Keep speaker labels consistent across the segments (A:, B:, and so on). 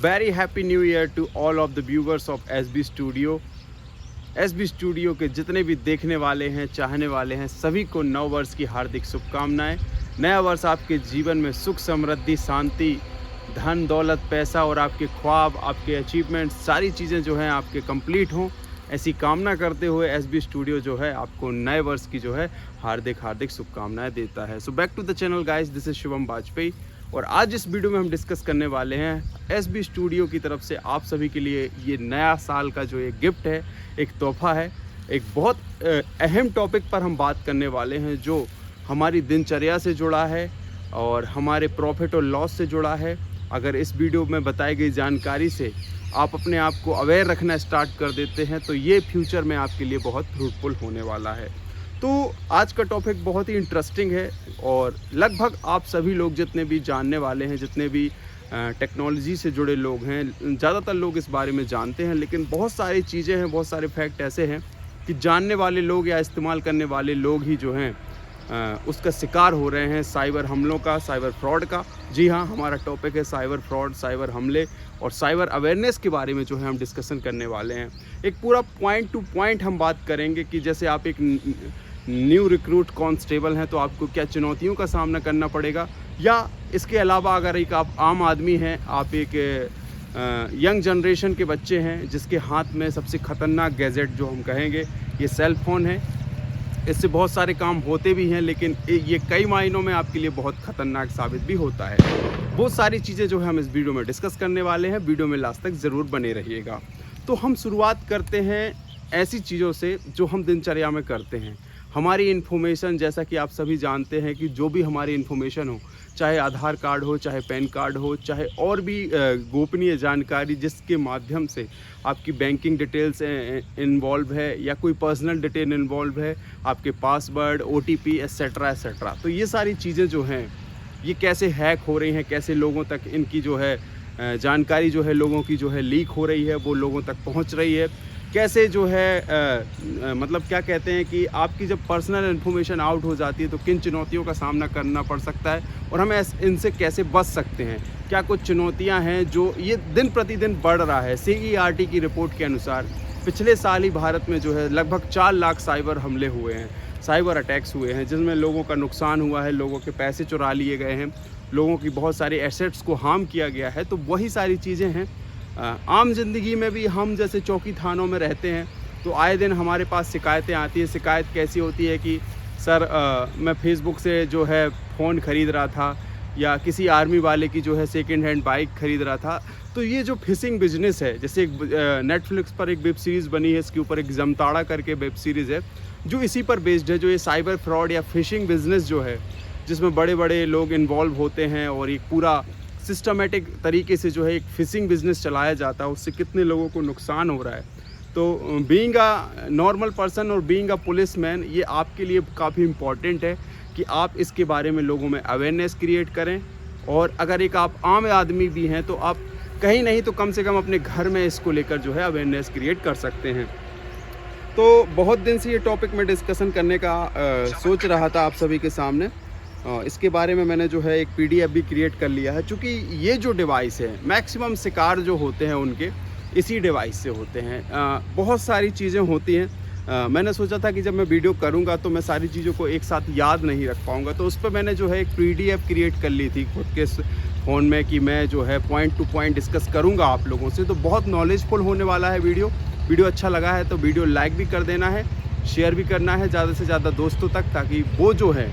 A: very happy new year to all of the viewers of SB Studio। SB Studio के जितने भी देखने वाले हैं, चाहने वाले हैं, सभी को नव वर्ष की हार्दिक शुभकामनाएं। नया वर्ष आपके जीवन में सुख, समृद्धि, शांति, धन, दौलत, पैसा और आपके ख्वाब, आपके अचीवमेंट, सारी चीज़ें जो हैं आपके कंप्लीट हों, ऐसी कामना करते हुए SB स्टूडियो जो है आपको नए वर्ष की जो है हार्दिक शुभकामनाएं देता है। So back to the channel guys, this is Shivam Vajpayee और आज इस वीडियो में हम डिस्कस करने वाले हैं SB स्टूडियो की तरफ से आप सभी के लिए ये नया साल का जो एक गिफ्ट है, एक तोहफा है। एक बहुत अहम टॉपिक पर हम बात करने वाले हैं जो हमारी दिनचर्या से जुड़ा है और हमारे प्रॉफिट और लॉस से जुड़ा है। अगर इस वीडियो में बताई गई जानकारी से आप अपने आप को अवेयर रखना स्टार्ट कर देते हैं तो ये फ्यूचर में आपके लिए बहुत फ्रूटफुल होने वाला है। तो आज का टॉपिक बहुत ही इंटरेस्टिंग है और लगभग आप सभी लोग जितने भी जानने वाले हैं, जितने भी टेक्नोलॉजी से जुड़े लोग हैं, ज़्यादातर लोग इस बारे में जानते हैं, लेकिन बहुत सारी चीज़ें हैं, बहुत सारे फैक्ट ऐसे हैं कि जानने वाले लोग या इस्तेमाल करने वाले लोग ही जो हैं उसका शिकार हो रहे हैं, साइबर हमलों का, साइबर फ्रॉड का। जी हाँ, हमारा टॉपिक है साइबर फ्रॉड, साइबर हमले और साइबर अवेयरनेस के बारे में जो है हम डिस्कशन करने वाले हैं। एक पूरा पॉइंट टू पॉइंट हम बात करेंगे कि जैसे आप एक न्यू रिक्रूट कांस्टेबल हैं तो आपको क्या चुनौतियों का सामना करना पड़ेगा, या इसके अलावा अगर एक आप आम आदमी हैं, आप एक यंग जनरेशन के बच्चे हैं जिसके हाथ में सबसे ख़तरनाक गैजेट जो हम कहेंगे ये सेल फ़ोन है। इससे बहुत सारे काम होते भी हैं लेकिन ये कई मायनों में आपके लिए बहुत ख़तरनाक साबित भी होता है। बहुत सारी चीज़ें जो है हम इस वीडियो में डिस्कस करने वाले हैं, वीडियो में लास्ट तक ज़रूर बने रहिएगा। तो हम शुरुआत करते हैं ऐसी चीज़ों से जो हम दिनचर्या में करते हैं। हमारी इन्फॉर्मेशन, जैसा कि आप सभी जानते हैं कि जो भी हमारी इन्फॉर्मेशन हो, चाहे आधार कार्ड हो, चाहे पैन कार्ड हो, चाहे और भी गोपनीय जानकारी जिसके माध्यम से आपकी बैंकिंग डिटेल्स इन्वॉल्व है या कोई पर्सनल डिटेल इन्वॉल्व है, आपके पासवर्ड, OTP एट्सेट्रा एट्सेट्रा, तो ये सारी चीज़ें जो हैं ये कैसे हैक हो रही हैं, कैसे लोगों तक इनकी जो है जानकारी जो है लोगों की जो है लीक हो रही है, वो लोगों तक पहुंच रही है, कैसे जो है मतलब क्या कहते हैं कि आपकी जब पर्सनल इन्फॉर्मेशन आउट हो जाती है तो किन चुनौतियों का सामना करना पड़ सकता है और हम इनसे कैसे बच सकते हैं। क्या कुछ चुनौतियां हैं जो ये दिन प्रतिदिन बढ़ रहा है। CERT की रिपोर्ट के अनुसार पिछले साल ही भारत में जो है लगभग 4 लाख साइबर हमले हुए हैं, साइबर अटैक्स हुए हैं, जिसमें लोगों का नुकसान हुआ है, लोगों के पैसे चुरा लिए गए हैं, लोगों की बहुत सारी एसेट्स को हार्म किया गया है। तो वही सारी चीज़ें हैं। आम जिंदगी में भी हम जैसे चौकी थानों में रहते हैं तो आए दिन हमारे पास शिकायतें आती है। शिकायत कैसी होती है कि सर मैं फेसबुक से जो है फ़ोन ख़रीद रहा था या किसी आर्मी वाले की जो है सेकंड हैंड बाइक ख़रीद रहा था। तो ये जो फिशिंग बिजनेस है, जैसे नेटफ्लिक्स पर एक वेब सीरीज़ बनी है, इसके ऊपर एक जमताड़ा करके वेब सीरीज़ है जो इसी पर बेस्ड है, जो ये साइबर फ्रॉड या फिशिंग बिजनेस जो है जिसमें बड़े बड़े लोग इन्वॉल्व होते हैं और एक पूरा सिस्टमेटिक तरीके से जो है एक फिशिंग बिजनेस चलाया जाता है, उससे कितने लोगों को नुकसान हो रहा है। तो बीइंग अ नॉर्मल पर्सन और बीइंग अ पुलिस मैन, ये आपके लिए काफ़ी इम्पॉर्टेंट है कि आप इसके बारे में लोगों में अवेयरनेस क्रिएट करें। और अगर एक आप आम आदमी भी हैं तो आप कहीं नहीं तो कम से कम अपने घर में इसको लेकर जो है अवेयरनेस क्रिएट कर सकते हैं। तो बहुत दिन से ये टॉपिक में डिस्कशन करने का सोच रहा था आप सभी के सामने। इसके बारे में मैंने जो है एक PDF भी क्रिएट कर लिया है, क्योंकि ये जो डिवाइस है मैक्सिमम शिकार जो होते हैं उनके इसी डिवाइस से होते हैं। बहुत सारी चीज़ें होती हैं। मैंने सोचा था कि जब मैं वीडियो करूंगा तो मैं सारी चीज़ों को एक साथ याद नहीं रख पाऊंगा, तो उस पर मैंने जो है एक PDF क्रिएट कर ली थी खुद के फ़ोन में कि मैं जो है पॉइंट टू पॉइंट डिस्कस करूँगा आप लोगों से। तो बहुत नॉलेजफुल होने वाला है वीडियो अच्छा लगा है तो वीडियो लाइक भी कर देना है, शेयर भी करना है ज़्यादा से ज़्यादा दोस्तों तक, ताकि वो जो है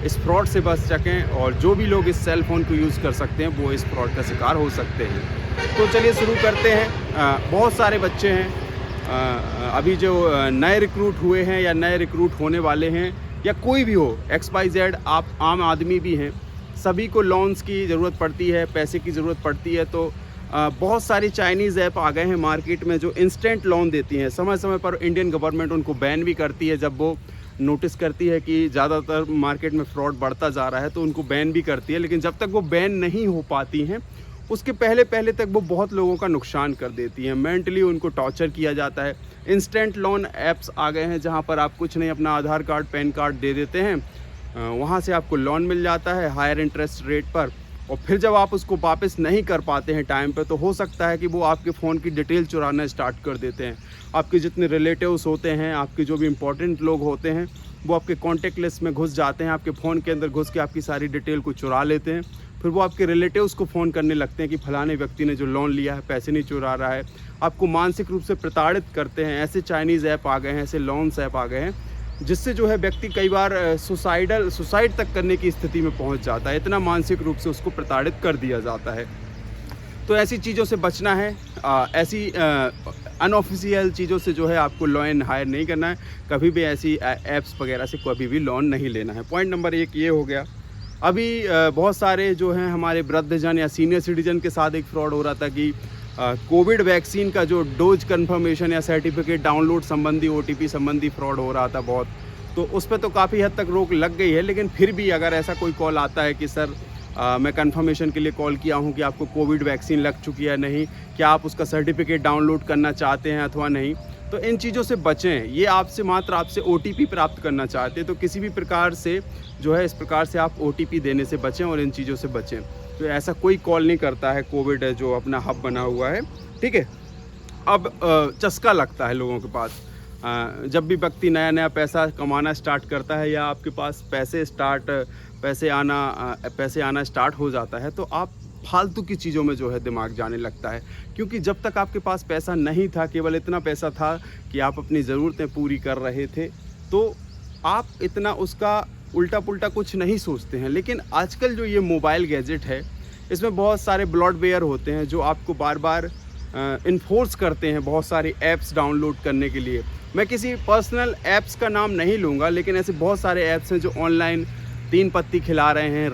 A: इस फ्रॉड से बच सकें और जो भी लोग इस सेल फ़ोन को यूज़ कर सकते हैं वो इस फ्रॉड का शिकार हो सकते हैं। तो चलिए शुरू करते हैं। बहुत सारे बच्चे हैं अभी जो नए रिक्रूट हुए हैं या नए रिक्रूट होने वाले हैं, या कोई भी हो, XYZ, आप आम आदमी भी हैं, सभी को लोन्स की ज़रूरत पड़ती है, पैसे की ज़रूरत पड़ती है। तो बहुत सारी चाइनीज़ ऐप आ गए हैं मार्केट में जो इंस्टेंट लोन देती हैं। समय समय पर इंडियन गवर्नमेंट उनको बैन भी करती है, जब वो नोटिस करती है कि ज़्यादातर मार्केट में फ्रॉड बढ़ता जा रहा है तो उनको बैन भी करती है। लेकिन जब तक वो बैन नहीं हो पाती हैं उसके पहले तक वो बहुत लोगों का नुकसान कर देती हैं, मेंटली उनको टॉर्चर किया जाता है। इंस्टेंट लोन ऐप्स आ गए हैं जहां पर आप कुछ नहीं, अपना आधार कार्ड, पैन कार्ड दे देते हैं, वहां से आपको लोन मिल जाता है हायर इंटरेस्ट रेट पर। और फिर जब आप उसको वापस नहीं कर पाते हैं टाइम पे, तो हो सकता है कि वो आपके फ़ोन की डिटेल चुराना स्टार्ट कर देते हैं। आपके जितने रिलेटिव्स होते हैं, आपके जो भी इम्पोर्टेंट लोग होते हैं, वो आपके कॉन्टैक्ट लिस्ट में घुस जाते हैं, आपके फ़ोन के अंदर घुस के आपकी सारी डिटेल को चुरा लेते हैं। फिर वो आपके रिलेटिव्स को फ़ोन करने लगते हैं कि फलाने व्यक्ति ने जो लोन लिया है पैसे नहीं चुरा रहा है, आपको मानसिक रूप से प्रताड़ित करते हैं। ऐसे चाइनीज़ ऐप आ गए हैं, ऐसे लोन्स ऐप आ गए हैं, जिससे जो है व्यक्ति कई बार सुसाइड तक करने की स्थिति में पहुंच जाता है। इतना मानसिक रूप से उसको प्रताड़ित कर दिया जाता है। तो ऐसी चीज़ों से बचना है। ऐसी अनऑफिशियल चीज़ों से जो है आपको लोन हायर नहीं करना है। कभी भी ऐसी ऐप्स वगैरह से कभी भी लोन नहीं लेना है। पॉइंट नंबर 1 ये हो गया। अभी बहुत सारे जो हैं हमारे वृद्धजन या सीनियर सिटीजन के साथ एक फ्रॉड हो रहा था कि कोविड वैक्सीन का जो डोज कन्फर्मेशन या सर्टिफिकेट डाउनलोड संबंधी OTP संबंधी फ्रॉड हो रहा था बहुत। तो उस पर तो काफ़ी हद तक रोक लग गई है, लेकिन फिर भी अगर ऐसा कोई कॉल आता है कि सर मैं कन्फर्मेशन के लिए कॉल किया हूँ कि आपको कोविड वैक्सीन लग चुकी है नहीं, क्या आप उसका सर्टिफिकेट डाउनलोड करना चाहते हैं अथवा नहीं, तो इन चीज़ों से बचें। ये आपसे OTP प्राप्त करना चाहते हैं, तो किसी भी प्रकार से जो है इस प्रकार से आप OTP देने से बचें और इन चीज़ों से बचें। तो ऐसा कोई कॉल नहीं करता है कोविड जो अपना हब बना हुआ है, ठीक है। अब चस्का लगता है लोगों के पास। जब भी व्यक्ति नया नया पैसा कमाना स्टार्ट करता है या आपके पास पैसे आना स्टार्ट हो जाता है, तो आप फालतू की चीज़ों में जो है दिमाग जाने लगता है। क्योंकि जब तक आपके पास पैसा नहीं था, केवल इतना पैसा था कि आप अपनी ज़रूरतें पूरी कर रहे थे, तो आप इतना उसका उल्टा पुल्टा कुछ नहीं सोचते हैं। लेकिन आजकल जो ये मोबाइल गैजेट है, इसमें बहुत सारे ब्लॉटवेयर होते हैं जो आपको बार बार इन्फोर्स करते हैं बहुत सारी ऐप्स डाउनलोड करने के लिए। मैं किसी पर्सनल ऐप्स का नाम नहीं लूँगा, लेकिन ऐसे बहुत सारे ऐप्स हैं जो ऑनलाइन 3 पत्ती खिला रहे हैं,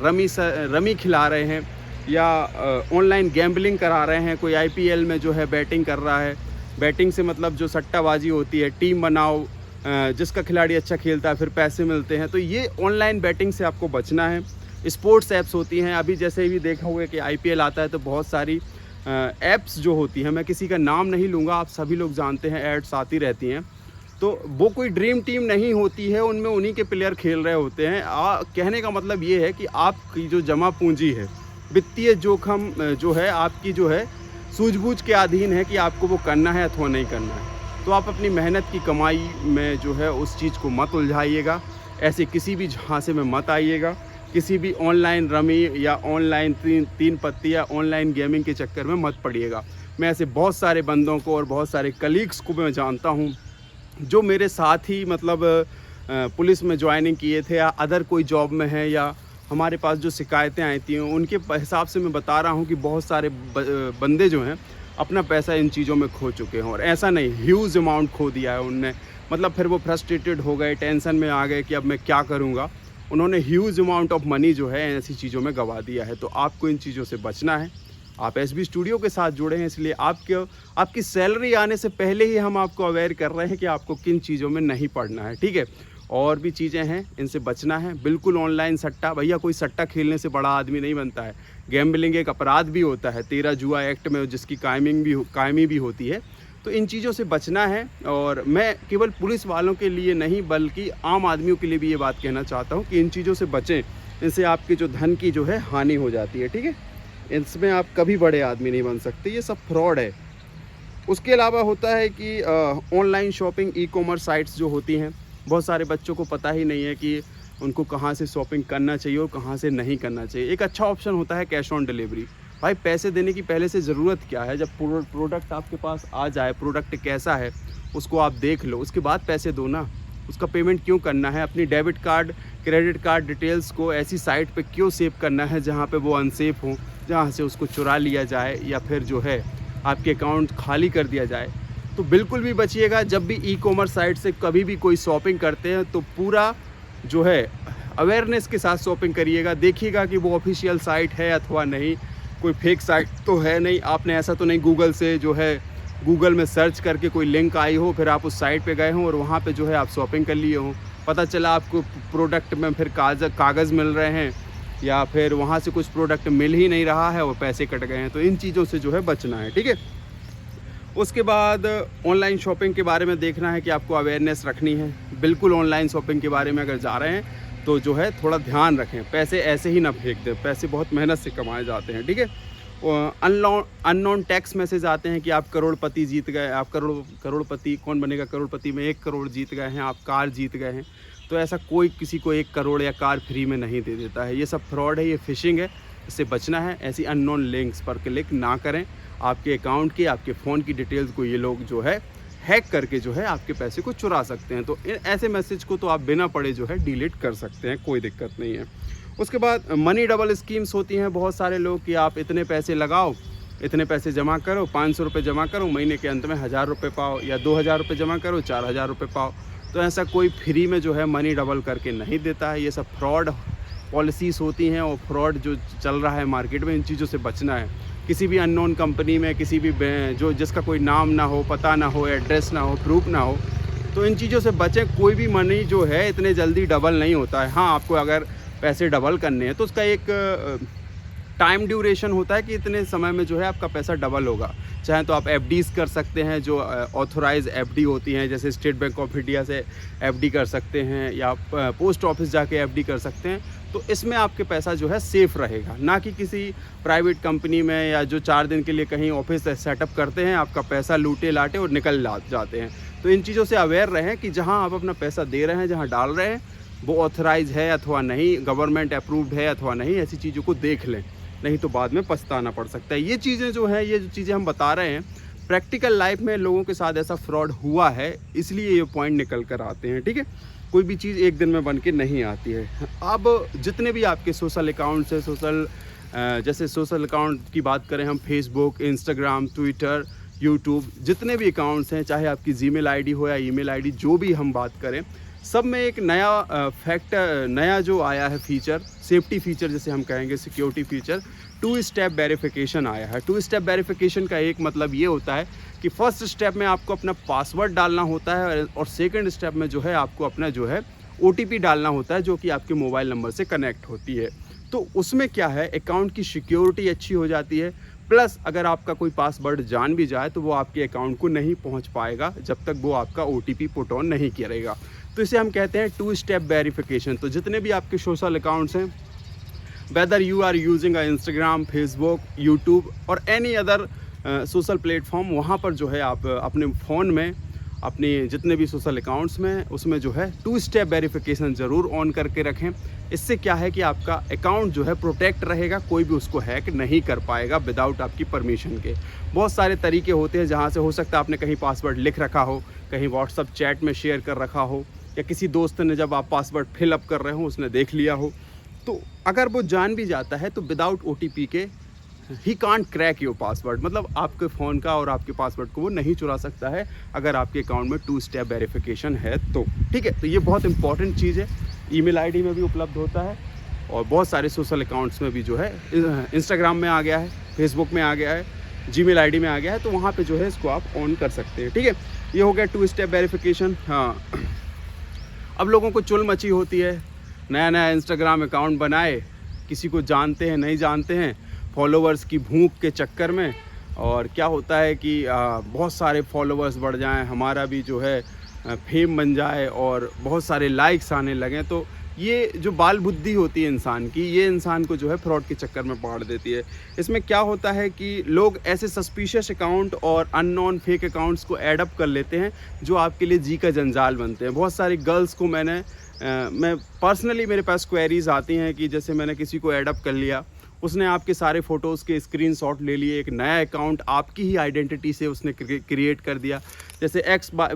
A: रमी खिला रहे हैं, या ऑनलाइन गैम्बलिंग करा रहे हैं। कोई IPL में जो है बैटिंग कर रहा है। बैटिंग से मतलब जो सट्टाबाजी होती है, टीम बनाओ, जिसका खिलाड़ी अच्छा खेलता है फिर पैसे मिलते हैं। तो ये ऑनलाइन बैटिंग से आपको बचना है। स्पोर्ट्स ऐप्स होती हैं, अभी जैसे भी देखा हुआ है कि IPL आता है तो बहुत सारी ऐप्स जो होती हैं, मैं किसी का नाम नहीं लूँगा, आप सभी लोग जानते हैं, एड्स आती रहती हैं। तो वो कोई ड्रीम टीम नहीं होती है, उनमें उन्हीं के प्लेयर खेल रहे होते हैं। कहने का मतलब ये है कि आपकी जो जमा पूंजी है, वित्तीय जोखिम जो है आपकी जो है सूझबूझ के अधीन है कि आपको वो करना है अथवा नहीं करना है। तो आप अपनी मेहनत की कमाई में जो है उस चीज़ को मत उलझाइएगा, ऐसे किसी भी झांसे में मत आइएगा, किसी भी ऑनलाइन रमी या ऑनलाइन 3 पत्ती या ऑनलाइन गेमिंग के चक्कर में मत पड़िएगा। मैं ऐसे बहुत सारे बंदों को और बहुत सारे कलीग्स को मैं जानता हूँ जो मेरे साथ ही मतलब पुलिस में ज्वाइनिंग किए थे या अदर कोई जॉब में है, या हमारे पास जो शिकायतें आई थी उनके हिसाब से मैं बता रहा हूँ कि बहुत सारे बंदे जो हैं अपना पैसा इन चीज़ों में खो चुके हैं। और ऐसा नहीं, ह्यूज अमाउंट खो दिया है उनने। मतलब फिर वो फ्रस्ट्रेटेड हो गए, टेंशन में आ गए कि अब मैं क्या करूँगा। उन्होंने ह्यूज अमाउंट ऑफ मनी जो है ऐसी चीज़ों में गंवा दिया है। तो आपको इन चीज़ों से बचना है। आप SB स्टूडियो के साथ जुड़े हैं, इसलिए आपकी सैलरी आने से पहले ही हम आपको अवेयर कर रहे हैं कि आपको किन चीज़ों में नहीं पड़ना है, ठीक है। और भी चीज़ें हैं, इनसे बचना है। बिल्कुल ऑनलाइन सट्टा, भैया कोई सट्टा खेलने से बड़ा आदमी नहीं बनता है। गैम्बलिंग एक अपराध भी होता है 13 जुआ एक्ट में, जिसकी कायमी भी होती है। तो इन चीज़ों से बचना है। और मैं केवल पुलिस वालों के लिए नहीं बल्कि आम आदमियों के लिए भी ये बात कहना चाहता हूँ कि इन चीज़ों से बचें। इनसे आपके जो धन की जो है हानि हो जाती है, ठीक है। इसमें आप कभी बड़े आदमी नहीं बन सकते, ये सब फ्रॉड है। उसके अलावा होता है कि ऑनलाइन शॉपिंग, ई-कॉमर्स साइट्स जो होती हैं, बहुत सारे बच्चों को पता ही नहीं है कि उनको कहाँ से शॉपिंग करना चाहिए और कहाँ से नहीं करना चाहिए। एक अच्छा ऑप्शन होता है कैश ऑन डिलीवरी। भाई पैसे देने की पहले से ज़रूरत क्या है? जब प्रोडक्ट आपके पास आ जाए, प्रोडक्ट कैसा है उसको आप देख लो, उसके बाद पैसे दो ना। उसका पेमेंट क्यों करना है? अपनी debit card, credit card details को ऐसी साइट पे क्यों सेव करना है जहाँ पे वो अनसेफ हो, जहाँ से उसको चुरा लिया जाए या फिर जो है आपके अकाउंट खाली कर दिया जाए। तो बिल्कुल भी बचिएगा। जब भी ई-कॉमर्स साइट से कभी भी कोई शॉपिंग करते हैं तो पूरा जो है अवेयरनेस के साथ शॉपिंग करिएगा। देखिएगा कि वो ऑफिशियल साइट है अथवा नहीं, कोई फेक साइट तो है नहीं। आपने ऐसा तो नहीं गूगल से जो है गूगल में सर्च करके कोई लिंक आई हो, फिर आप उस साइट पे गए हों और वहाँ पे जो है आप शॉपिंग कर लिए हों, पता चला आपको प्रोडक्ट में फिर कागज़ मिल रहे हैं या फिर वहाँ से कुछ प्रोडक्ट मिल ही नहीं रहा है और पैसे कट गए हैं। तो इन चीज़ों से जो है बचना है, ठीक है। उसके बाद ऑनलाइन शॉपिंग के बारे में देखना है कि आपको अवेयरनेस रखनी है। बिल्कुल ऑनलाइन शॉपिंग के बारे में अगर जा रहे हैं तो जो है थोड़ा ध्यान रखें, पैसे ऐसे ही ना फेंक दें, पैसे बहुत मेहनत से कमाए जाते हैं, ठीक है। अननोन टैक्स मैसेज आते हैं कि आप करोड़पति जीत गए, आप करोड़पति कौन बनेगा करोड़पति में 1 करोड़ जीत गए हैं, आप कार जीत गए हैं। तो ऐसा कोई किसी को 1 करोड़ या कार फ्री में नहीं दे देता है। ये सब फ्रॉड है, ये फिशिंग है, इससे बचना है। ऐसी अननोन लिंक्स पर क्लिक ना करें। आपके अकाउंट की, आपके फ़ोन की डिटेल्स को ये लोग जो है हैक करके जो है आपके पैसे को चुरा सकते हैं। तो ऐसे मैसेज को तो आप बिना पढ़े जो है डिलीट कर सकते हैं, कोई दिक्कत नहीं है। उसके बाद मनी डबल स्कीम्स होती हैं बहुत सारे लोग कि आप इतने पैसे लगाओ, इतने पैसे जमा करो, 500 रुपये जमा करो, महीने के अंत में 1000 रुपये पाओ, या 2000 रुपये जमा करो, 4000 रुपये पाओ। तो ऐसा कोई फ्री में जो है मनी डबल करके नहीं देता है। ये सब फ्रॉड पॉलिसीज़ होती हैं और फ्रॉड जो चल रहा है मार्केट में, इन चीज़ों से बचना है। किसी भी अननोन कंपनी में, किसी भी जो जिसका कोई नाम ना हो, पता ना हो, एड्रेस ना हो, प्रूफ ना हो, तो इन चीज़ों से बचें। कोई भी मनी जो है इतने जल्दी डबल नहीं होता है। हाँ, आपको अगर पैसे डबल करने हैं तो उसका एक टाइम ड्यूरेशन होता है कि इतने समय में जो है आपका पैसा डबल होगा। चाहे तो आप एफडीज़ कर सकते हैं, जो ऑथोराइज एफडी होती हैं, जैसे स्टेट बैंक ऑफ इंडिया से एफडी कर सकते हैं, या पोस्ट ऑफिस जाके एफडी कर सकते हैं। तो इसमें आपके पैसा जो है सेफ़ रहेगा, ना कि किसी प्राइवेट कंपनी में, या जो 4 दिन के लिए कहीं ऑफिस सेटअप करते हैं, आपका पैसा लूटे लाटे और निकल जाते हैं। तो इन चीज़ों से अवेयर रहें कि जहाँ आप अपना पैसा दे रहे हैं, जहाँ डाल रहे हैं, वो ऑथराइज है अथवा नहीं, गवर्नमेंट अप्रूव्ड है अथवा नहीं, ऐसी चीज़ों को देख लें, नहीं तो बाद में पछताना पड़ सकता है। ये चीज़ें जो हैं, ये जो चीज़ें हम बता रहे हैं, प्रैक्टिकल लाइफ में लोगों के साथ ऐसा फ्रॉड हुआ है, इसलिए ये पॉइंट निकल कर आते हैं, ठीक है। कोई भी चीज़ एक दिन में बन के नहीं आती है। अब जितने भी आपके सोशल अकाउंट्स हैं, जैसे सोशल अकाउंट की बात करें हम, फेसबुक, इंस्टाग्राम, ट्विटर, यूट्यूब, जितने भी अकाउंट्स हैं, चाहे आपकी जीमेल आईडी हो या ईमेल आईडी, जो भी हम बात करें, सब में एक नया जो आया है फीचर, सेफ्टी फीचर जिसे हम कहेंगे, सिक्योरिटी फीचर, 2 स्टेप वेरिफिकेशन आया है। 2 स्टेप वेरिफिकेशन का एक मतलब ये होता है कि फर्स्ट स्टेप में आपको अपना पासवर्ड डालना होता है, और सेकंड स्टेप में जो है आपको अपना जो है OTP डालना होता है, जो कि आपके मोबाइल नंबर से कनेक्ट होती है। तो उसमें क्या है, अकाउंट की सिक्योरिटी अच्छी हो जाती है, प्लस अगर आपका कोई पासवर्ड जान भी जाए तो वो आपके अकाउंट को नहीं पहुंच पाएगा जब तक वो आपका OTP पुट ऑन नहीं करेगा। तो इसे हम कहते हैं 2 स्टेप वेरिफिकेशन। तो जितने भी आपके सोशल अकाउंट्स हैं, whether you are using Instagram, Facebook, YouTube और एनी अदर सोशल प्लेटफॉर्म, वहाँ पर जो है आप अपने फ़ोन में, अपने जितने भी सोशल अकाउंट्स में, उसमें जो है 2 स्टेप वेरिफिकेशन ज़रूर ऑन करके रखें। इससे क्या है कि आपका अकाउंट जो है प्रोटेक्ट रहेगा, कोई भी उसको हैक नहीं कर पाएगा विदाउट आपकी परमिशन के। बहुत सारे तरीके होते हैं जहाँ से हो सकता है आपने कहीं पासवर्ड लिख रखा हो, कहीं व्हाट्सअप चैट में शेयर कर रखा हो, या किसी दोस्त ने जब आप पासवर्ड फिलअप कर रहे हो उसने देख लिया हो। तो अगर वो जान भी जाता है तो विदाउट OTP के he can't crack your password, मतलब आपके फ़ोन का और आपके पासवर्ड को वो नहीं चुरा सकता है अगर आपके अकाउंट में 2 स्टेप वेरिफिकेशन है तो, ठीक है। तो ये बहुत इंपॉर्टेंट चीज़ है। ईमेल आईडी में भी उपलब्ध होता है, और बहुत सारे सोशल अकाउंट्स में भी जो है, इंस्टाग्राम में आ गया है, फेसबुक में आ गया है, जीमेल आईडी में आ गया है, तो वहाँ पे जो है इसको आप ऑन कर सकते हैं, ठीक है। ये हो गया 2 स्टेप वेरिफिकेशन। हाँ, अब लोगों को चुल मची होती है, नया नया इंस्टाग्राम अकाउंट बनाए, किसी को जानते हैं नहीं जानते हैं, फॉलोवर्स की भूख के चक्कर में, और क्या होता है कि बहुत सारे फॉलोवर्स बढ़ जाएं, हमारा भी जो है फेम बन जाए और बहुत सारे लाइक्स आने लगें। तो ये जो बाल बुद्धि होती है इंसान की, ये इंसान को जो है फ्रॉड के चक्कर में पाड़ देती है। इसमें क्या होता है कि लोग ऐसे सस्पिशियस अकाउंट और अननोन फेक अकाउंट्स को ऐड अप कर लेते हैं, जो आपके लिए जी का जंजाल बनते हैं। बहुत सारी गर्ल्स को मैं पर्सनली, मेरे पास क्वेरीज आती हैं कि जैसे मैंने किसी को ऐड अप कर लिया, उसने आपके सारे फ़ोटोज़ के स्क्रीनशॉट ले लिए, एक नया अकाउंट आपकी ही आइडेंटिटी से उसने क्रिएट कर दिया। जैसे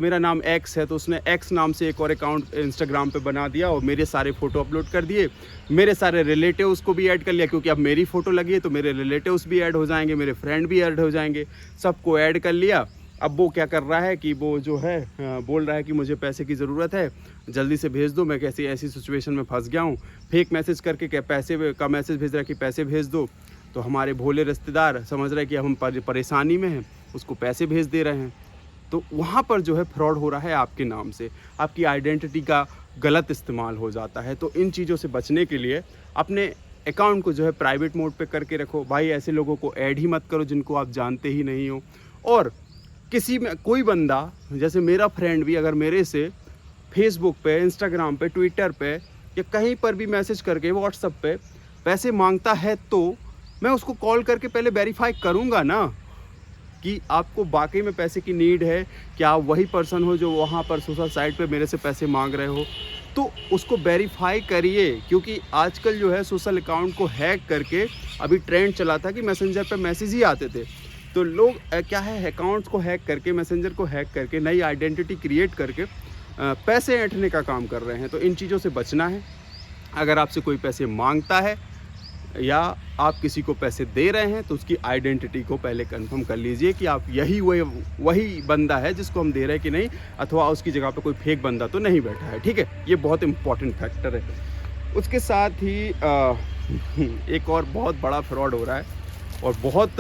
A: मेरा नाम एक्स है, तो उसने एक्स नाम से एक और अकाउंट इंस्टाग्राम पे बना दिया और मेरे सारे फ़ोटो अपलोड कर दिए, मेरे सारे रिलेटिव्स को भी ऐड कर लिया, क्योंकि अब मेरी फ़ोटो लगी है तो मेरे रिलेटिव्स भी ऐड हो जाएंगे, मेरे फ्रेंड भी ऐड हो जाएंगे, सबको ऐड कर लिया। अब वो क्या कर रहा है कि वो जो है बोल रहा है कि मुझे पैसे की ज़रूरत है, जल्दी से भेज दो, मैं कैसी ऐसी सिचुएशन में फंस गया हूँ। फेक मैसेज करके क्या पैसे का मैसेज भेज रहा है कि पैसे भेज दो, तो हमारे भोले रिश्तेदार समझ रहे हैं कि हम परेशानी में हैं, उसको पैसे भेज दे रहे हैं। तो वहाँ पर जो है फ्रॉड हो रहा है आपके नाम से, आपकी आइडेंटिटी का गलत इस्तेमाल हो जाता है। तो इन चीज़ों से बचने के लिए अपने अकाउंट को जो है प्राइवेट मोड पे करके रखो। भाई, ऐसे लोगों को ऐड ही मत करो जिनको आप जानते ही नहीं हो। और किसी में कोई बंदा, जैसे मेरा फ्रेंड भी अगर मेरे से फेसबुक पे, इंस्टाग्राम पे, ट्विटर पे या कहीं पर भी मैसेज करके व्हाट्सएप पे पैसे मांगता है तो मैं उसको कॉल करके पहले वेरीफाई करूँगा ना कि आपको वाकई में पैसे की नीड है, क्या आप वही पर्सन हो जो वहाँ पर सोशल साइट पे मेरे से पैसे मांग रहे हो, तो उसको वेरीफाई करिए। क्योंकि आजकल जो है सोशल अकाउंट को हैक करके अभी ट्रेंड चला था कि मैसेंजर पे मैसेज ही आते थे, तो लोग क्या है अकाउंट्स को हैक करके, मैसेंजर को हैक करके, नई आइडेंटिटी क्रिएट करके पैसे ऐंठने का काम कर रहे हैं। तो इन चीज़ों से बचना है। अगर आपसे कोई पैसे मांगता है या आप किसी को पैसे दे रहे हैं तो उसकी आइडेंटिटी को पहले कंफर्म कर लीजिए कि आप वही बंदा है जिसको हम दे रहे हैं कि नहीं, अथवा उसकी जगह पे कोई फेक बंदा तो नहीं बैठा है। ठीक है, ये बहुत इंपॉर्टेंट फैक्टर है। उसके साथ ही एक और बहुत बड़ा फ्रॉड हो रहा है और बहुत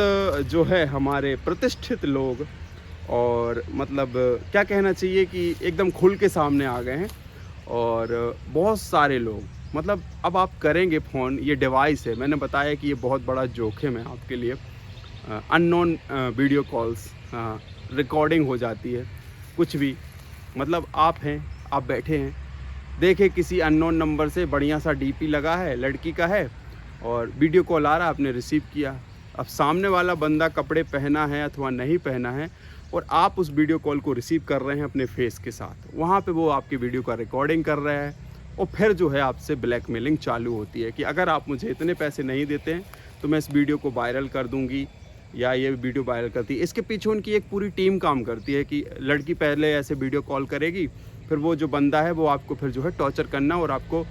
A: जो है हमारे प्रतिष्ठित लोग और मतलब क्या कहना चाहिए कि एकदम खुल के सामने आ गए हैं। और बहुत सारे लोग मतलब अब आप करेंगे फ़ोन, ये डिवाइस है, मैंने बताया कि ये बहुत बड़ा जोखिम है आपके लिए। अननोन वीडियो कॉल्स, रिकॉर्डिंग हो जाती है, कुछ भी मतलब आप हैं, आप बैठे हैं, देखे किसी अननोन नंबर से बढ़िया सा डीपी लगा है, लड़की का है और वीडियो कॉल आ रहा, आपने रिसीव किया। अब सामने वाला बंदा कपड़े पहना है अथवा नहीं पहना है और आप उस वीडियो कॉल को रिसीव कर रहे हैं अपने फेस के साथ, वहाँ पे वो आपकी वीडियो का रिकॉर्डिंग कर रहा है और फिर जो है आपसे ब्लैकमेलिंग चालू होती है कि अगर आप मुझे इतने पैसे नहीं देते हैं तो मैं इस वीडियो को वायरल कर दूंगी या ये वीडियो वायरल करती है। इसके पीछे उनकी एक पूरी टीम काम करती है कि लड़की पहले ऐसे वीडियो कॉल करेगी, फिर वो जो बंदा है वो आपको फिर जो है टॉर्चर करना और आपको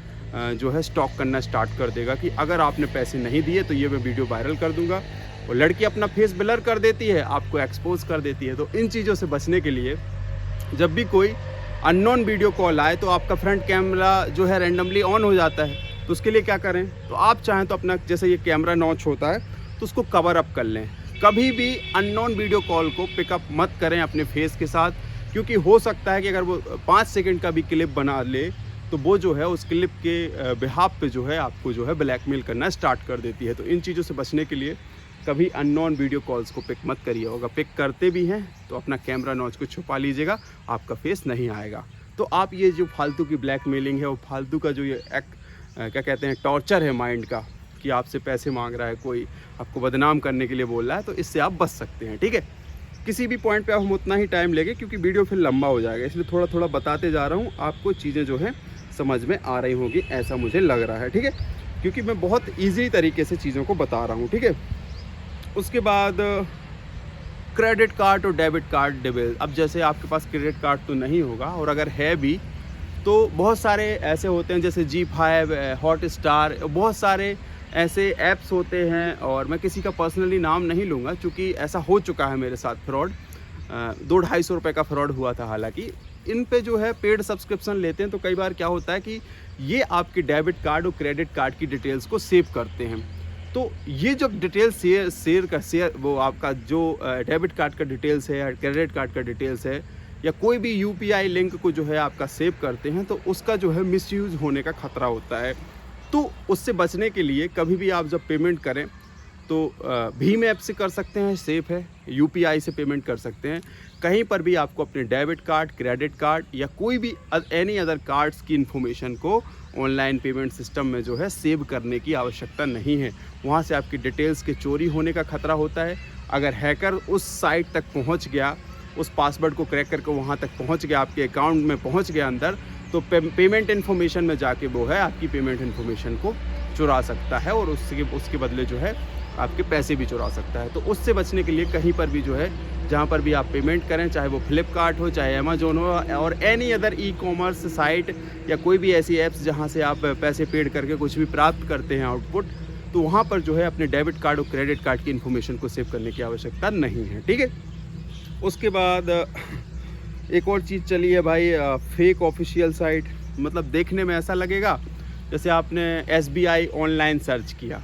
A: जो है स्टॉक करना स्टार्ट कर देगा कि अगर आपने पैसे नहीं दिए तो ये मैं वीडियो वायरल कर दूंगा। और लड़की अपना फेस ब्लर कर देती है, आपको एक्सपोज कर देती है। तो इन चीज़ों से बचने के लिए जब भी कोई अननोन वीडियो कॉल आए तो आपका फ्रंट कैमरा जो है रैंडमली ऑन हो जाता है, तो उसके लिए क्या करें, तो आप चाहें तो अपना जैसे ये कैमरा नॉच होता है तो उसको कवर अप कर लें। कभी भी अननोन वीडियो कॉल को पिकअप मत करें अपने फेस के साथ, क्योंकि हो सकता है कि अगर वो 5 सेकंड का भी क्लिप बना ले तो वो जो है उस क्लिप के बिहाफ पे जो है आपको जो है ब्लैकमेल करना स्टार्ट कर देती है। तो इन चीज़ों से बचने के लिए कभी अननोन वीडियो कॉल्स को पिक मत करिए। अगर पिक करते भी हैं तो अपना कैमरा नॉच को छुपा लीजिएगा, आपका फेस नहीं आएगा। तो आप ये जो फालतू की ब्लैकमेलिंग है और फालतू का जो ये क्या कहते हैं टॉर्चर है माइंड का कि आपसे पैसे मांग रहा है कोई, आपको बदनाम करने के लिए बोल रहा है, तो इससे आप बच सकते हैं। ठीक है, किसी भी पॉइंट पे हम उतना ही टाइम लेंगे क्योंकि वीडियो फिर लंबा हो जाएगा, इसलिए थोड़ा थोड़ा बताते जा रहा हूँ, आपको चीज़ें जो है समझ में आ रही होंगी ऐसा मुझे लग रहा है। ठीक है, क्योंकि मैं बहुत ईजी तरीके से चीज़ों को बता रहा हूँ। ठीक है, उसके बाद क्रेडिट कार्ड और डेबिट कार्ड डिटेल। अब जैसे आपके पास क्रेडिट कार्ड तो नहीं होगा और अगर है भी तो बहुत सारे ऐसे होते हैं जैसे G5, हॉटस्टार, बहुत सारे ऐसे ऐप्स होते हैं और मैं किसी का पर्सनली नाम नहीं लूँगा क्योंकि ऐसा हो चुका है मेरे साथ फ्रॉड। 200-250 रुपये का फ्रॉड हुआ था। हालांकि इन पे जो है पेड सब्सक्रिप्शन लेते हैं तो कई बार क्या होता है कि ये आपके डेबिट कार्ड और क्रेडिट कार्ड की डिटेल्स को सेव करते हैं। तो ये जब डिटेल्स शेयर वो आपका जो डेबिट कार्ड का डिटेल्स है या क्रेडिट कार्ड का डिटेल्स है या कोई भी UPI लिंक को जो है आपका सेव करते हैं तो उसका जो है मिसयूज़ होने का ख़तरा होता है। तो उससे बचने के लिए कभी भी आप जब पेमेंट करें तो भीम ऐप से कर सकते हैं, सेफ़ है। UPI से पेमेंट कर सकते हैं। कहीं पर भी आपको अपने डेबिट कार्ड, क्रेडिट कार्ड या कोई भी एनी अदर कार्ड्स की इन्फॉर्मेशन को ऑनलाइन पेमेंट सिस्टम में जो है सेव करने की आवश्यकता नहीं है। वहाँ से आपकी डिटेल्स के चोरी होने का खतरा होता है। अगर हैकर उस साइट तक पहुँच गया, उस पासवर्ड को क्रैक करके वहाँ तक पहुँच गया, आपके अकाउंट में पहुँच गया अंदर, तो पेमेंट इन्फॉर्मेशन में जाके वो है आपकी पेमेंट इन्फॉर्मेशन को चुरा सकता है और उसके बदले जो है आपके पैसे भी चुरा सकता है। तो उससे बचने के लिए कहीं पर भी जो है जहाँ पर भी आप पेमेंट करें, चाहे वो फ्लिपकार्ट हो, चाहे अमेजोन हो और एनी अदर ई-कॉमर्स साइट या कोई भी ऐसी ऐप्स जहाँ से आप पैसे पेड करके कुछ भी प्राप्त करते हैं आउटपुट, तो वहाँ पर जो है अपने डेबिट कार्ड और क्रेडिट कार्ड की इन्फॉर्मेशन को सेव करने की आवश्यकता नहीं है। ठीक है, उसके बाद एक और चीज़ चली है भाई, फेक ऑफिशियल साइट। मतलब देखने में ऐसा लगेगा जैसे आपने SBI ऑनलाइन सर्च किया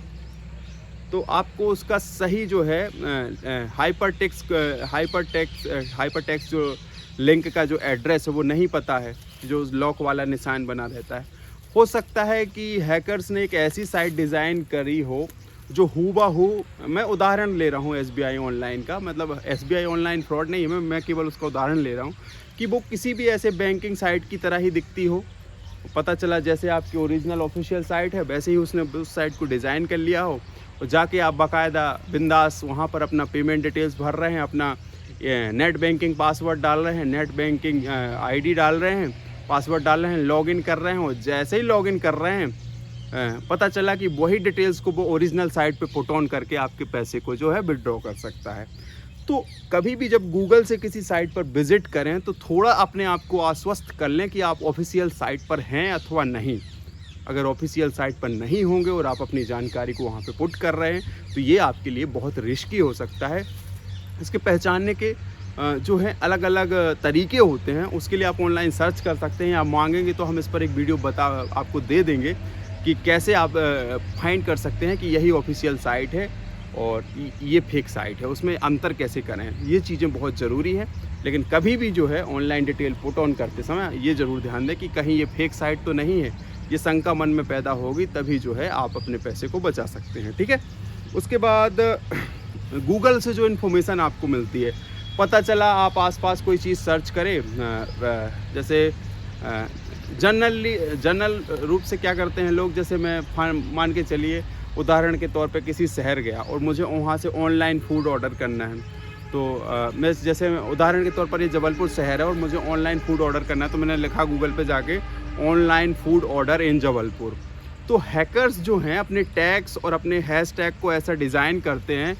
A: तो आपको उसका सही जो है हाइपर टेक्स्ट जो लिंक का जो एड्रेस है वो नहीं पता है, जो लॉक वाला निशान बना रहता है। हो सकता है कि हैकर्स ने एक ऐसी साइट डिज़ाइन करी हो जो हूबहू, मैं उदाहरण ले रहा हूँ SBI ऑनलाइन का, मतलब SBI ऑनलाइन फ्रॉड नहीं है, मैं केवल उसका उदाहरण ले रहा हूँ कि वो किसी भी ऐसे बैंकिंग साइट की तरह ही दिखती हो पता चला जैसे आपकी ओरिजिनल ऑफिशियल साइट है वैसे ही उसने उस साइट को डिज़ाइन कर लिया हो, और जाके आप बाकायदा बिंदास वहाँ पर अपना पेमेंट डिटेल्स भर रहे हैं, अपना नेट बैंकिंग पासवर्ड डाल रहे हैं, नेट बैंकिंग आईडी डाल रहे हैं, पासवर्ड डाल रहे हैं, लॉगिन कर रहे हैं, और जैसे ही लॉगिन कर रहे हैं पता चला कि वही डिटेल्स को वो ओरिजिनल साइट पे पुट ऑन करके आपके पैसे को जो है विड्रॉ कर सकता है। तो कभी भी जब गूगल से किसी साइट पर विज़िट करें तो थोड़ा अपने आप को आश्वस्त कर लें कि आप ऑफिशियल साइट पर हैं अथवा नहीं। अगर ऑफिशियल साइट पर नहीं होंगे और आप अपनी जानकारी को वहाँ पे पुट कर रहे हैं तो ये आपके लिए बहुत रिस्की हो सकता है। इसके पहचानने के जो है अलग अलग तरीके होते हैं, उसके लिए आप ऑनलाइन सर्च कर सकते हैं। आप मांगेंगे तो हम इस पर एक वीडियो आपको दे देंगे कि कैसे आप फाइंड कर सकते हैं कि यही ऑफिशियल साइट है और ये फेक साइट है, उसमें अंतर कैसे करें। ये चीज़ें बहुत ज़रूरी हैं। लेकिन कभी भी जो है ऑनलाइन डिटेल पुट ऑन करते समय ये ज़रूर ध्यान दें कि कहीं ये फेक साइट तो नहीं है। ये शंका मन में पैदा होगी तभी जो है आप अपने पैसे को बचा सकते हैं, ठीक है। उसके बाद गूगल से जो इन्फॉर्मेशन आपको मिलती है, पता चला आप आसपास कोई चीज़ सर्च करें, जैसे जनरल रूप से क्या करते हैं लोग, जैसे मैं मान के चलिए उदाहरण के तौर पे किसी शहर गया और मुझे वहाँ से ऑनलाइन फूड ऑर्डर करना है। तो मैं जैसे उदाहरण के तौर पर ये जबलपुर शहर है और मुझे ऑनलाइन फूड ऑर्डर करना है, तो मैंने लिखा गूगल पे जाके online food order in Jabalpur. तो हैकर्स जो हैं अपने टैग्स और अपने हैशटैग को ऐसा डिज़ाइन करते हैं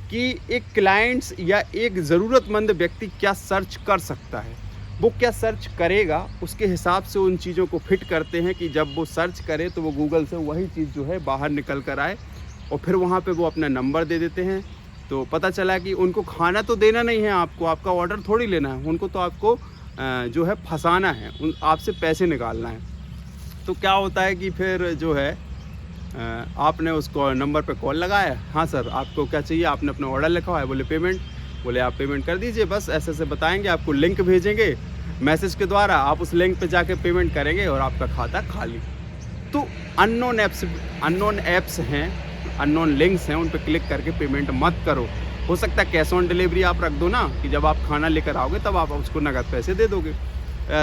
A: कि एक क्लाइंट्स या एक ज़रूरतमंद व्यक्ति क्या सर्च कर सकता है, वो क्या सर्च करेगा, उसके हिसाब से उन चीज़ों को फिट करते हैं कि जब वो सर्च करे तो वो गूगल से वही चीज़ जो है बाहर निकल कर आए, और फिर वहाँ पे वो अपना नंबर दे देते हैं। तो पता चला कि उनको खाना तो देना नहीं है, आपको आपका ऑर्डर थोड़ी लेना है, उनको तो आपको जो है फंसाना है, आपसे पैसे निकालना है। तो क्या होता है कि फिर जो है आपने उसको नंबर पे कॉल लगाया, हाँ सर आपको क्या चाहिए, आपने अपना ऑर्डर लिखा हुआ है, बोले पेमेंट, बोले आप पेमेंट कर दीजिए, बस ऐसे ऐसे बताएंगे, आपको लिंक भेजेंगे मैसेज के द्वारा, आप उस लिंक पे जाके पेमेंट करेंगे और आपका खाता खाली। तो अननोन ऐप्स हैं, अननोन लिंक्स हैं, उन पर क्लिक करके पेमेंट मत करो। हो सकता है कैश ऑन डिलीवरी आप रख दो ना, कि जब आप खाना लेकर आओगे तब आप उसको नगद पैसे दे दोगे।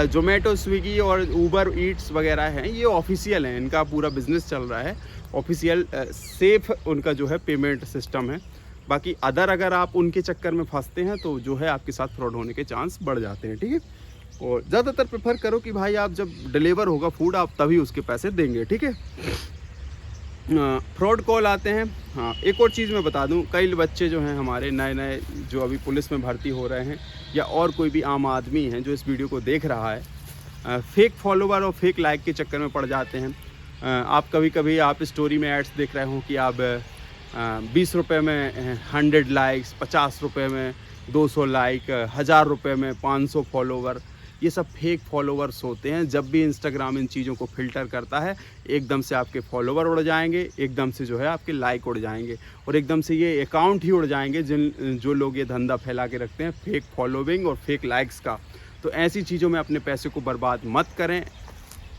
A: जोमेटो, स्विगी और ऊबर ईट्स वगैरह हैं, ये ऑफिशियल हैं, इनका पूरा बिजनेस चल रहा है, ऑफिशियल सेफ उनका जो है पेमेंट सिस्टम है। बाकी अदर अगर आप उनके चक्कर में फंसते हैं तो जो है आपके साथ फ्रॉड होने के चांस बढ़ जाते हैं, ठीक है। और ज़्यादातर प्रेफर करो कि भाई आप जब डिलीवर होगा फूड आप तभी उसके पैसे देंगे, ठीक है। फ्रॉड कॉल आते हैं। हाँ, एक और चीज़ मैं बता दूं, कई बच्चे जो हैं हमारे नए जो अभी पुलिस में भर्ती हो रहे हैं, या और कोई भी आम आदमी है जो इस वीडियो को देख रहा है, फेक फॉलोवर और फेक लाइक के चक्कर में पड़ जाते हैं। आप कभी आप स्टोरी में एड्स देख रहे हो कि आप 20 रुपये में 100 लाइक्स, 50 रुपये में 200 लाइक, 1000 रुपये में 500 फॉलोवर। ये सब फेक फॉलोवर्स होते हैं। जब भी इंस्टाग्राम इन चीज़ों को फ़िल्टर करता है, एकदम से आपके फॉलोवर उड़ जाएंगे, एकदम से जो है आपके लाइक उड़ जाएंगे, और एकदम से ये अकाउंट ही उड़ जाएंगे जो लोग ये धंधा फैला के रखते हैं फेक फॉलोइंग और फेक लाइक्स का। तो ऐसी चीज़ों में अपने पैसे को बर्बाद मत करें।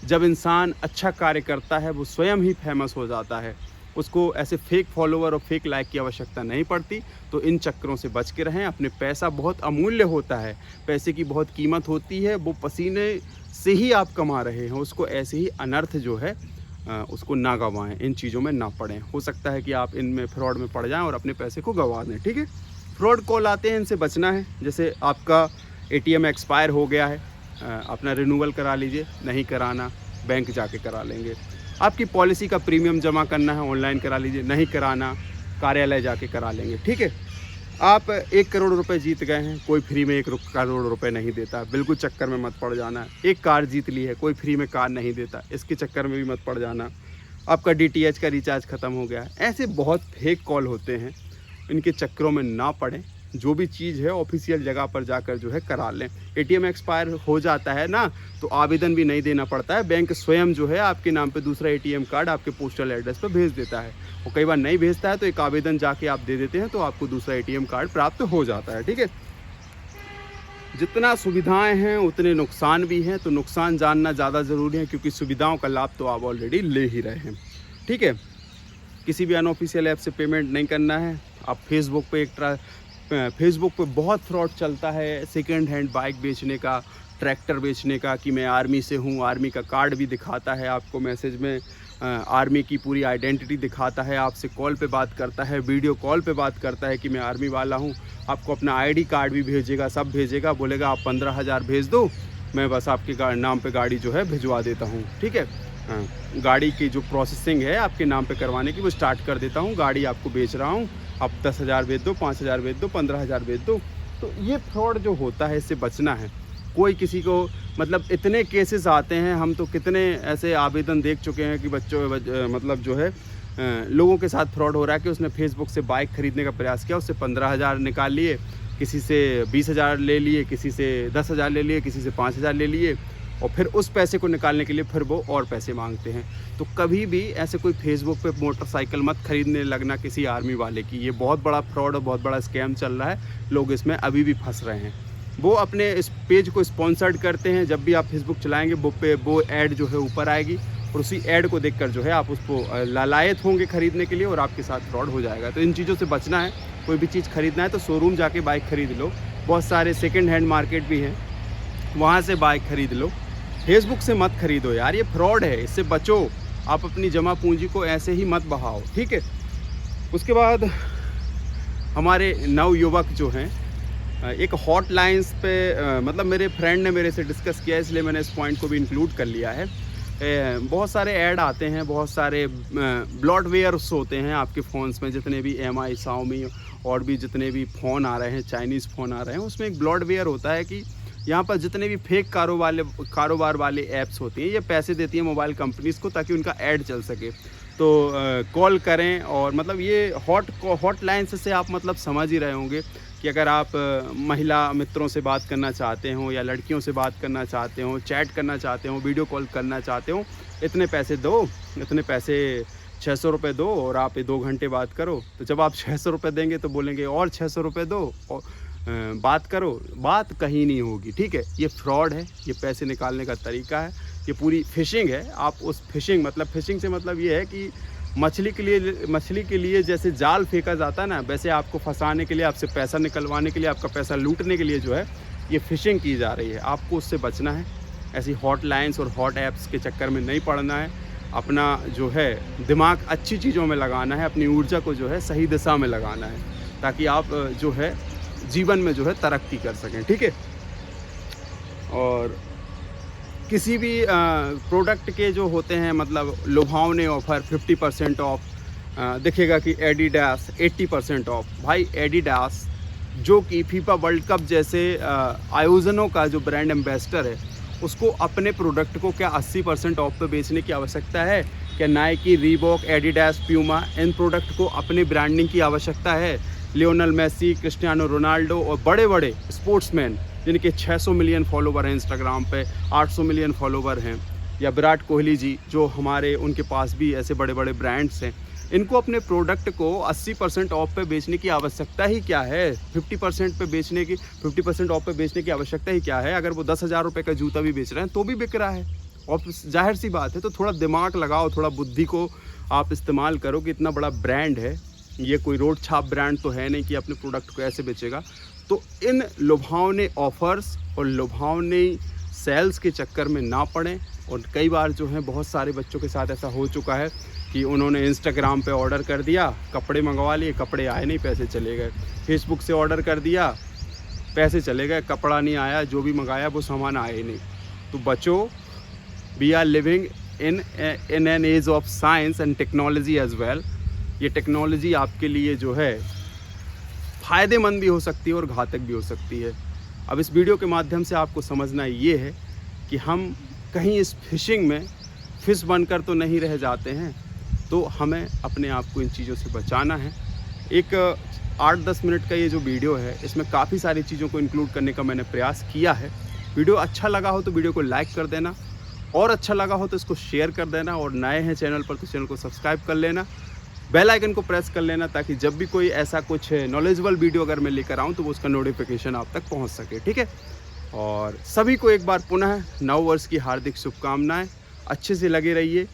A: जब इंसान अच्छा कार्य करता है वो स्वयं ही फेमस हो जाता है, उसको ऐसे फेक फॉलोवर और फेक लाइक की आवश्यकता नहीं पड़ती। तो इन चक्करों से बच के रहें। अपने पैसा बहुत अमूल्य होता है, पैसे की बहुत कीमत होती है, वो पसीने से ही आप कमा रहे हैं, उसको ऐसे ही अनर्थ जो है उसको ना गंवाएं, इन चीज़ों में ना पड़ें। हो सकता है कि आप इनमें फ्रॉड में पड़ जाएं और अपने पैसे को गंवा दें, ठीक है। फ्रॉड कॉल आते हैं, इनसे बचना है। जैसे आपका ATM एक्सपायर हो गया है, अपना रिन्यूअल करा लीजिए, नहीं कराना बैंक जाके करा लेंगे। आपकी पॉलिसी का प्रीमियम जमा करना है, ऑनलाइन करा लीजिए, नहीं कराना कार्यालय जाके करा लेंगे, ठीक है। आप 1 करोड़ रुपए जीत गए हैं, कोई फ्री में 1 करोड़ रुपए नहीं देता, बिल्कुल चक्कर में मत पड़ जाना। एक कार जीत ली है, कोई फ्री में कार नहीं देता, इसके चक्कर में भी मत पड़ जाना। आपका DTH का रिचार्ज ख़त्म हो गया, ऐसे बहुत फेक कॉल होते हैं, इनके चक्करों में ना पड़ें। जो भी चीज़ है ऑफिशियल जगह पर जाकर जो है करा लें। ATM एक्सपायर हो जाता है ना, तो आवेदन भी नहीं देना पड़ता है, बैंक स्वयं जो है आपके नाम पे दूसरा ATM कार्ड आपके पोस्टल एड्रेस पर भेज देता है। और कई बार नहीं भेजता है तो एक आवेदन जाके आप दे देते हैं तो आपको दूसरा ATM कार्ड प्राप्त हो जाता है, ठीक है। जितना सुविधाएं हैं उतने नुकसान भी हैं, तो नुकसान जानना ज़्यादा ज़रूरी है, क्योंकि सुविधाओं का लाभ तो आप ऑलरेडी ले ही रहे हैं, ठीक है। किसी भी अनऑफिशियल ऐप से पेमेंट नहीं करना है। आप फेसबुक पे बहुत फ्रॉड चलता है, सेकेंड हैंड बाइक बेचने का, ट्रैक्टर बेचने का कि मैं आर्मी से हूँ, आर्मी का कार्ड भी दिखाता है आपको मैसेज में, आर्मी की पूरी आइडेंटिटी दिखाता है, आपसे कॉल पे बात करता है, वीडियो कॉल पे बात करता है कि मैं आर्मी वाला हूँ, आपको अपना आईडी कार्ड भी भेजेगा, सब भेजेगा, बोलेगा आप 15,000 भेज दो, मैं बस आपके नाम पे गाड़ी जो है भिजवा देता हूँ, ठीक है। गाड़ी की जो प्रोसेसिंग है आपके नाम पे करवाने की वो स्टार्ट कर देता हूँ, गाड़ी आपको बेच रहा हूँ, आप 10,000 भेज दो, 5,000 भेज दो, 15,000 भेज दो। तो ये फ्रॉड जो होता है इससे बचना है। कोई किसी को मतलब इतने केसेस आते हैं, हम तो कितने ऐसे आवेदन देख चुके हैं कि मतलब जो है लोगों के साथ फ्रॉड हो रहा है कि उसने फेसबुक से बाइक खरीदने का प्रयास किया, उससे 15,000 निकाल लिए, किसी से 20,000 ले लिए, किसी से 10,000 ले लिए, किसी से 5,000 ले लिए, और फिर उस पैसे को निकालने के लिए फिर वो और पैसे मांगते हैं। तो कभी भी ऐसे कोई फेसबुक पे मोटरसाइकिल मत खरीदने लगना किसी आर्मी वाले की। ये बहुत बड़ा फ्रॉड और बहुत बड़ा स्कैम चल रहा है, लोग इसमें अभी भी फंस रहे हैं। वो अपने इस पेज को स्पॉन्सर्ड करते हैं, जब भी आप फेसबुक चलाएंगे वो ऐड जो है ऊपर आएगी, और उसी ऐड को देखकर जो है आप उसको लालायत होंगे खरीदने के लिए, और आपके साथ फ्रॉड हो जाएगा। तो इन चीज़ों से बचना है। कोई भी चीज़ खरीदना है तो शोरूम जाके बाइक खरीद लो, बहुत सारे सेकेंड हैंड मार्केट भी हैं, वहाँ से बाइक खरीद लो। फेसबुक से मत खरीदो यार, ये फ्रॉड है, इससे बचो। आप अपनी जमा पूंजी को ऐसे ही मत बहाओ, ठीक है। उसके बाद हमारे नवयुवक जो हैं, एक हॉटलाइंस पे मतलब मेरे फ्रेंड ने मेरे से डिस्कस किया, इसलिए मैंने इस पॉइंट को भी इंक्लूड कर लिया है। बहुत सारे ऐड आते हैं, बहुत सारे ब्लॉटवेयर्स होते हैं आपके फ़ोन्स में, जितने भी MI, Xiaomi और भी जितने भी फ़ोन आ रहे हैं, चाइनीज़ फ़ोन आ रहे हैं, उसमें एक ब्लॉटवेयर होता है कि यहाँ पर जितने भी फेक कारोबार वाले ऐप्स होती हैं, ये पैसे देती हैं मोबाइल कंपनीज़ को ताकि उनका ऐड चल सके। तो कॉल करें, और मतलब ये हॉटलाइन से आप मतलब समझ ही रहे होंगे कि अगर आप महिला मित्रों से बात करना चाहते हो, या लड़कियों से बात करना चाहते हो, चैट करना चाहते हो, वीडियो कॉल करना चाहते हो, इतने पैसे दो, इतने पैसे 600 रुपये दो, और आप 2 घंटे बात करो। तो जब आप 600 रुपये देंगे तो बोलेंगे और 600 रुपये दो, और बात करो, बात कहीं नहीं होगी, ठीक है। ये फ्रॉड है, ये पैसे निकालने का तरीका है, ये पूरी फिशिंग है। आप उस फिशिंग से मतलब ये है कि मछली के लिए जैसे जाल फेंका जाता है ना, वैसे आपको फंसाने के लिए, आपसे पैसा निकलवाने के लिए, आपका पैसा लूटने के लिए जो है ये फिशिंग की जा रही है। आपको उससे बचना है, ऐसी हॉटलाइंस और हॉट ऐप्स के चक्कर में नहीं पड़ना है। अपना जो है दिमाग अच्छी चीज़ों में लगाना है, अपनी ऊर्जा को जो है सही दिशा में लगाना है, ताकि आप जो है जीवन में जो है तरक्की कर सकें, ठीक है। और किसी भी प्रोडक्ट के जो होते हैं मतलब लुभावने ऑफ़र, 50% ऑफ दिखेगा कि एडिडास 80% ऑफ। भाई एडिडास जो कि फीफा वर्ल्ड कप जैसे आयोजनों का जो ब्रांड एम्बेसडर है, उसको अपने प्रोडक्ट को क्या 80% ऑफ पे बेचने की आवश्यकता है? क्या नाइकी, रीबॉक, एडिडास, प्यूमा, इन प्रोडक्ट को अपने ब्रांडिंग की आवश्यकता है? लियोनेल मेसी, क्रिस्टियानो रोनाल्डो और बड़े बड़े स्पोर्ट्समैन जिनके 600 मिलियन फॉलोवर हैं इंस्टाग्राम पे, 800 मिलियन फॉलोवर हैं, या विराट कोहली जी जो हमारे, उनके पास भी ऐसे बड़े बड़े ब्रांड्स हैं, इनको अपने प्रोडक्ट को 80% ऑफ पे बेचने की आवश्यकता ही क्या है? 50% ऑफ पे बेचने की आवश्यकता ही क्या है? अगर वो 10,000 रुपये का जूता भी बेच रहे हैं तो भी बिक रहा है, और जाहिर सी बात है। तो थोड़ा दिमाग लगाओ, थोड़ा बुद्धि को आप इस्तेमाल करो कि इतना बड़ा ब्रांड है, ये कोई रोड छाप ब्रांड तो है नहीं कि अपने प्रोडक्ट को ऐसे बेचेगा। तो इन लुभावने ऑफ़र्स और लुभावने सेल्स के चक्कर में ना पड़ें। और कई बार जो है बहुत सारे बच्चों के साथ ऐसा हो चुका है कि उन्होंने इंस्टाग्राम पे ऑर्डर कर दिया, कपड़े मंगवा लिए, कपड़े आए नहीं, पैसे चले गए। फेसबुक से ऑर्डर कर दिया, पैसे चले गए, कपड़ा नहीं आया, जो भी मंगाया वो सामान आए नहीं। तो बच्चों, we are living in an age of science and technology as well. ये टेक्नोलॉजी आपके लिए जो है फ़ायदेमंद भी हो सकती है और घातक भी हो सकती है। अब इस वीडियो के माध्यम से आपको समझना ये है कि हम कहीं इस फिशिंग में फिश बनकर तो नहीं रह जाते हैं, तो हमें अपने आप को इन चीज़ों से बचाना है। एक 8-10 मिनट का ये जो वीडियो है, इसमें काफ़ी सारी चीज़ों को इंक्लूड करने का मैंने प्रयास किया है। वीडियो अच्छा लगा हो तो वीडियो को लाइक कर देना, और अच्छा लगा हो तो इसको शेयर कर देना, और नए हैं चैनल पर तो चैनल को सब्सक्राइब कर लेना, बेल आइकन को प्रेस कर लेना, ताकि जब भी कोई ऐसा कुछ नॉलेजेबल वीडियो अगर मैं लेकर आऊँ तो वो उसका नोटिफिकेशन आप तक पहुँच सके, ठीक है। और सभी को एक बार पुनः नव वर्ष की हार्दिक शुभकामनाएं। अच्छे से लगे रहिए,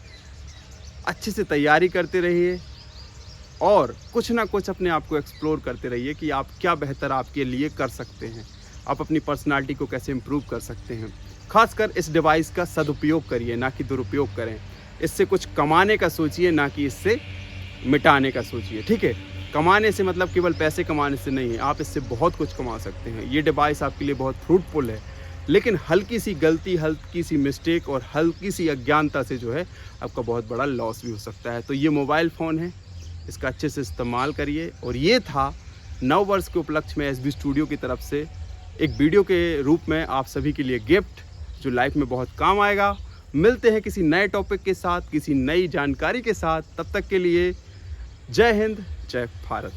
A: अच्छे से तैयारी करते रहिए, और कुछ ना कुछ अपने आप को एक्सप्लोर करते रहिए कि आप क्या बेहतर आपके लिए कर सकते हैं। आप अपनी पर्सनालिटी को कैसे इम्प्रूव कर सकते हैं। खासकर इस डिवाइस का सदुपयोग करिए, ना कि दुरुपयोग करें। इससे कुछ कमाने का सोचिए, ना कि इससे मिटाने का सोचिए, ठीक है। कमाने से मतलब केवल पैसे कमाने से नहीं है, आप इससे बहुत कुछ कमा सकते हैं। ये डिवाइस आपके लिए बहुत फ्रूटफुल है, लेकिन हल्की सी गलती, हल्की सी मिस्टेक और हल्की सी अज्ञानता से जो है आपका बहुत बड़ा लॉस भी हो सकता है। तो ये मोबाइल फ़ोन है, इसका अच्छे से इस्तेमाल करिए। और ये था नव वर्ष के उपलक्ष्य में एसबी स्टूडियो की तरफ से एक वीडियो के रूप में आप सभी के लिए गिफ्ट, जो लाइफ में बहुत काम आएगा। मिलते हैं किसी नए टॉपिक के साथ, किसी नई जानकारी के साथ। तब तक के लिए जय हिंद, जय भारत।